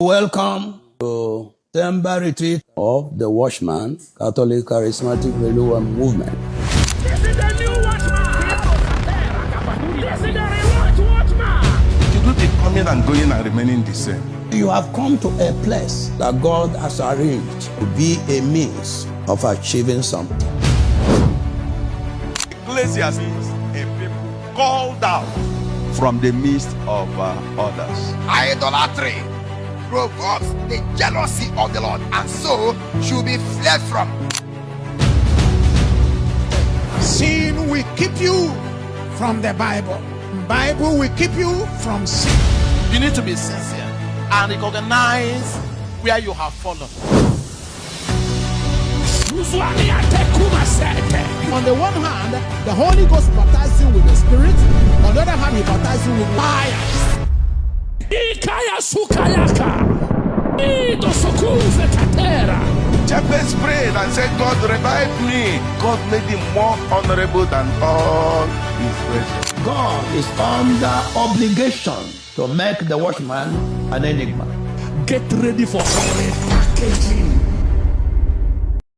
Welcome to September retreat of the Watchman, Catholic Charismatic Renewal movement. This is the new Watchman! This is the rewatch Watchman! You do the coming and going and remaining the same. You have come to a place that God has arranged to be a means of achieving something. Ecclesia is a people called out from the midst of others. Idolatry provokes the jealousy of the Lord, and so should be fled from. Sin will keep you from the Bible. Bible will keep you from sin. You need to be sincere and recognize where you have fallen. On the one hand, the Holy Ghost baptizes you with the Spirit. On the other hand, He baptizes you with fire. Jabez prayed and said, God, revive me. God made him more honorable than all his brethren. God is under obligation to make the Watchman an enigma. Get ready for packaging.